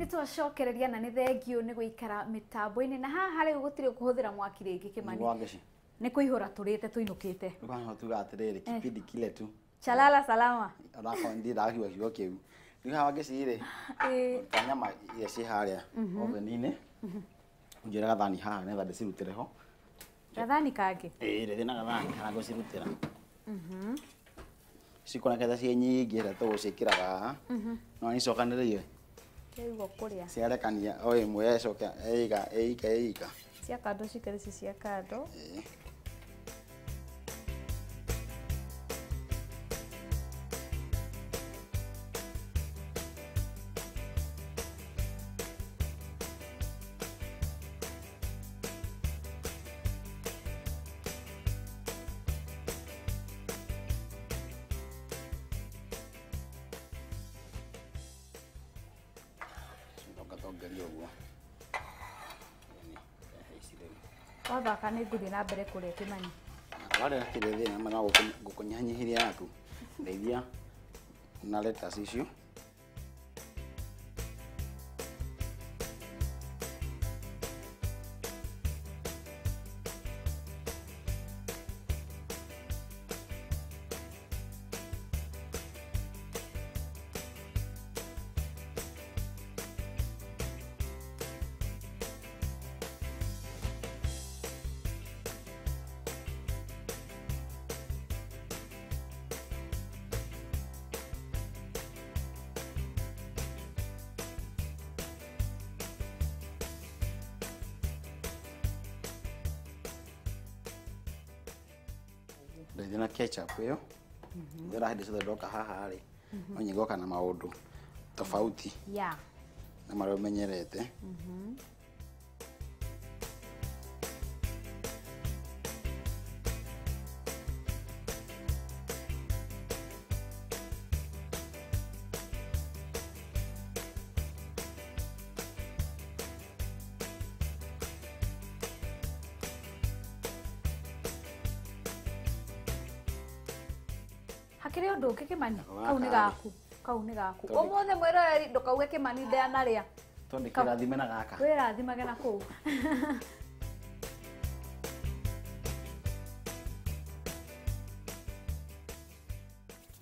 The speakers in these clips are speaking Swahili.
Nitwacokereria na ni thengio ni guikara mitambo-ini na haha riu gutiri kuhuthira mwaki ringi Kimani. Ni kuihura turite tuinukite. Bwana tuga atiriri kipindi kile tu. Chalala salama. Arako ndi ndahiwa hiyo kiu. Ni hawa gecire. Kanyama ya ci haria ovenine. Unjira gathani haha netha ndicirutire ho. Gathani kage. Riri na gathani kana gucirutira. Cikonekete ci nyingi ra tugucikiraga haha. No ni cokaniririe. Kego kuria. Ciarekania o imwe coka eiga. Cia kando cikare cia kando. Wathaka nĩ ngũthiĩ na mbere kũrĩa Kimani. Wale kile thina mana gukunyanyihiria yaku. Ndeithia na letters icio. Ndeithia na ketchup hiyo. Ndira hindi cothe ndoka haha ri. No nyigoka na maundu tofauti. Yeah. Na mario menyerete. Hakiri undu ungi Kimani. Kau ni gaku. Umuthi mwiroreri ndukauge Kimani ndanaria. Tondi kirathime na gaka. Wirathimage na kuu.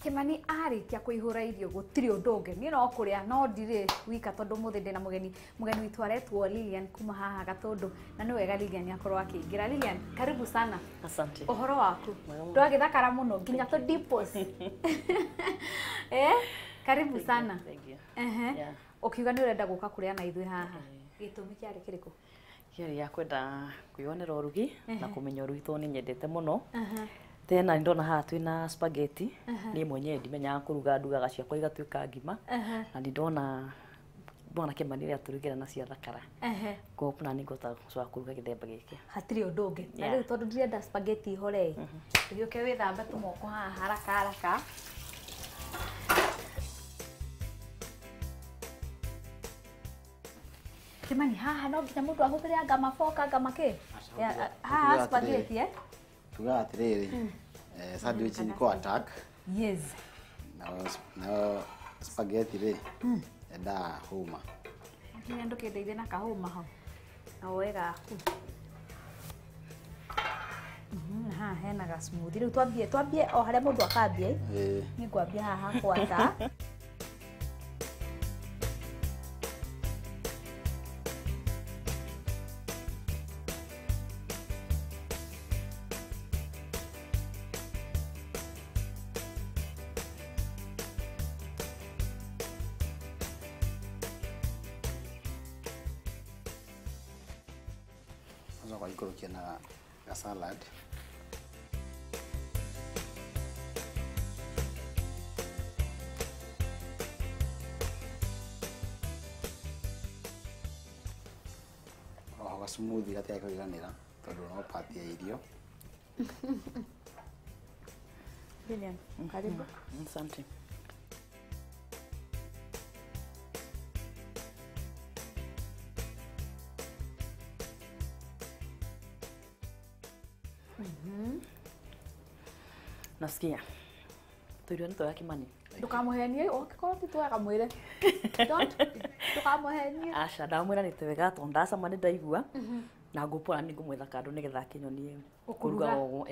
Kimani arikia kuihura irio gutiri undu ungi ni no kuria no ndire wika tondu muthi ndina mugeni witu aretwo Lilian kuma haha Gatundu na ni wega Lilian akorwo akiingira. Lilian, karibu sana. Asante. Uhoro waku ndwagithakara muno nginya to dimples. Karibu sana. Thank you. Yeah. Ukiuga ni urenda guka kuria na ithui haha. Gitumi kiari kiriku? Kiari ya kwenda kwionera urugi na kumenya urugi to ni nyendete muno. Tena ndona haha twina spaghetti ni mwenyewe ndimenyaga kuruga ndugaga ciakwa igatuika ngima na ndona Kimani ria turugira na cia thakara ko na ni ngota cwa kuruga githemba giki hatiri undu ungi na riu tondu ndirenda spaghetti hore thiuke withambe tumoko haha haraka Kimani haha no nginya mundu ahuthire anga maboka anga make haha spaghetti tuga atiriri sandwich ni ko attack. Yes. Na spaghetti ri enda huma. Nginya ndukindeithie na kahuma hau na wega ku. Ha hena ga smoothie riu twambie o haria mundu akambie ni ngwambia haha kwata. Kwa ikurukia na salad. Wa smoothie gati yako iganira tondu no party ya irio. Lilian, karibu. Asante. Nasikia Tuirio nĩ twega Kimani. Ndukamuhenie okikorwo ti twega mwire. Don't ndukamuhenie. Aca ndamwĩra nĩ twega tondũ ndacama nĩ ndaigua. Na ngũpũra nĩ ngũmwetha kando nĩgetha akinyonie kũruga ũguo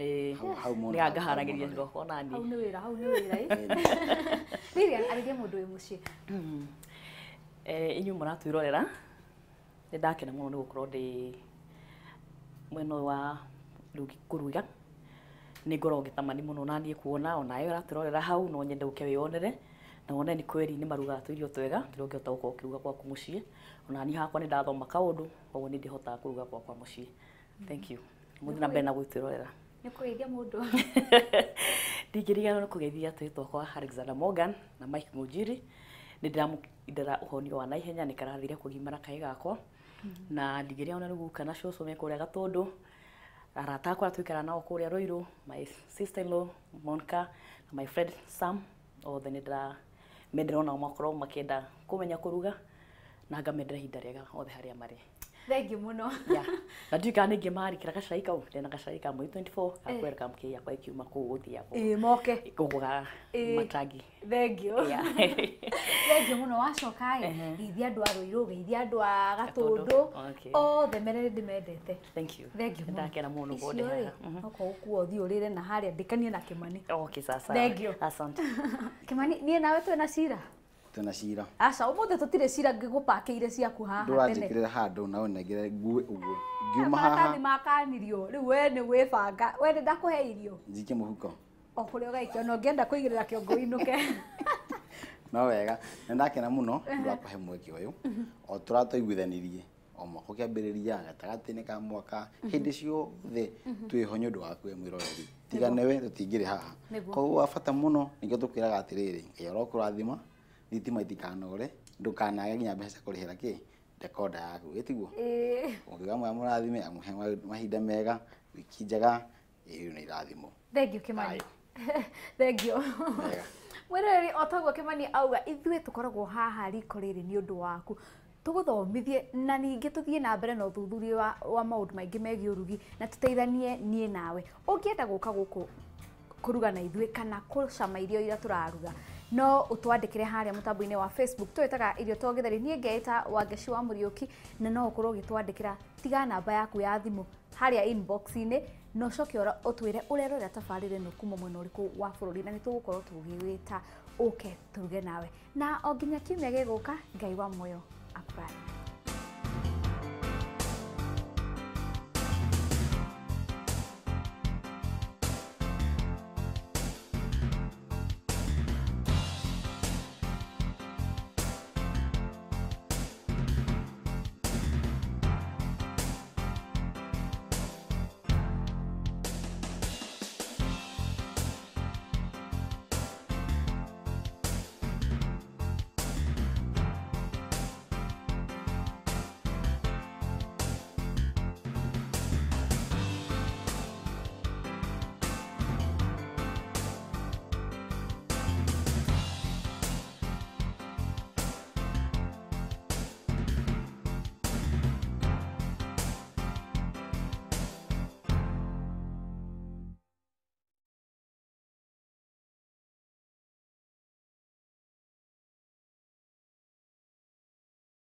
nĩ ngaharagĩria ngokona ni. Hau nĩ wĩra, hau nĩ wĩra. Lilian, arĩria mũndũ wĩ mũciĩ. Inyuĩ mũratwĩrorera nĩ ndakena mũno nĩ gũkorwo ndĩ mwena wa kũruga. Nĩ ngorwo ngĩtamani mũno na niĩ kuona ona yo ũratwĩrorera hau no nyende ũke wĩonere na wone nĩ kweri nĩ marugaga tũirio twega tũrĩa ũngĩhota gũkorwo ũkĩruga gwaku mũciĩ. Ona niĩ hakwa nĩ ndathoma kaũndũ koguo nĩ ndĩhotaga kũruga gwakwa mũciĩ. Thank you. Mũthĩ na mbere na gwĩtwĩrorera. Nĩ kũgeithia mũndũ. Ndingĩrigana nĩ kũgeithia twĩtwo kwa Alexander Morgan na Mike Mujiri. Nĩ ndĩramũkindĩra ũhonio wa naihenya nĩ karathire kũgimara kaĩ gakwa. Na ndingĩria ona rĩu kana cũcũ me kũrĩa Gatũndũ. Arata akwa twĩkara nao kũrĩa Rũirũ, my sister-in-law Monica na my friend Sam. Othe nĩ ndĩramendera onao makorwo makĩenda kũmenya kũruga na ngamendera ihinda rĩega othe harĩa marĩ. Thank you mũno. Na nduĩka nĩ ngĩmarĩkĩra gacai kau ndĩna gacai ka mweri 24 ga welcome kĩ yakwa ikiuma kũu gũthiaga. Moke. Kũgũga matangi. Thank you. Thank you mũno wacoka geithia andũ a Rũirũ, geithia andũ a Gatũndũ. Othe merere ndĩmendete. Thank you. Thank you. Ndakena mũno gũkũ haha. Oko ũkuo ũthiĩ ũrĩre na harĩa ndĩkanie na Kimani. Okay sasa. Thank you. Asante. Kimani niĩ nawe twĩna cira. Twĩna cira. Aca ũmũthĩ tũtirĩ cira ngĩgũpakĩire ciaku haha tene. Ndũranjĩkĩrĩra handũ na ũnengere ngue ũguo. Ngiuma haha. Maratathi makanirio. Rĩu we nĩ gwĩbanga. We nĩ ndakũhe irio. Njikie mũhuko. O kũrĩa ũgaikia no ngĩenda kũigĩrĩra kĩongo inũke. No wega. Nĩ ndakena mũno ndakũhe mweke ũyũ. O tũratũiguithanirie. O mwaka ũkĩambĩrĩria gatagatĩ-inĩ ka mwaka hĩndĩ ciothe twĩho nĩ ũndũ waku we mwĩroreri. Tigane we tũtingĩrĩ haha. Koguo bata mũno nĩkĩo tũkwĩraga atĩrĩrĩ, Ngai arokũrathima thitima itikanore, ndũkanage nginya mbeca kũrĩhĩra kĩ dekoda yaku ĩtiguo. Ũngiuga mwe mũrathime amuhe mahinda mega, wiki njega, ĩyo nĩ irathimo. Thank you Kimani. Thank you. Mwĩroreri o taguo Kimani auga ithuĩ tũkoragwo haha riko rĩrĩ nĩ ũndũ waku. Tũgũthomithie na ningĩ tũthiĩ na mbere na ũthuthuria wa maũndũ maingĩ megiĩ ũrugi na tũteithanie niĩ nawe. Ũngĩenda gũka gũkũ kũruga na ithuĩ kana kũcama irio iria tũraruga no ũtwandĩkĩre harĩa mũtambo-inĩ wa Facebook twĩtaga Irio to Gĩtheri. Niĩ ngeĩta Wangeci wa Mũriũki na no ũkorwo ũgĩtwandĩkĩra tiga namba yaku ya thimũ harĩa inbox-inĩ no ũcoke ũtwĩre ũrerorera tabarĩra ĩno kuma mwena ũrĩkũ wa bũrũri na nĩ tũgũkorwo tũgĩwĩta ũke tũruge nawe. Na o nginya kiumia gĩgũka, Ngai wa muoyo akũrathime.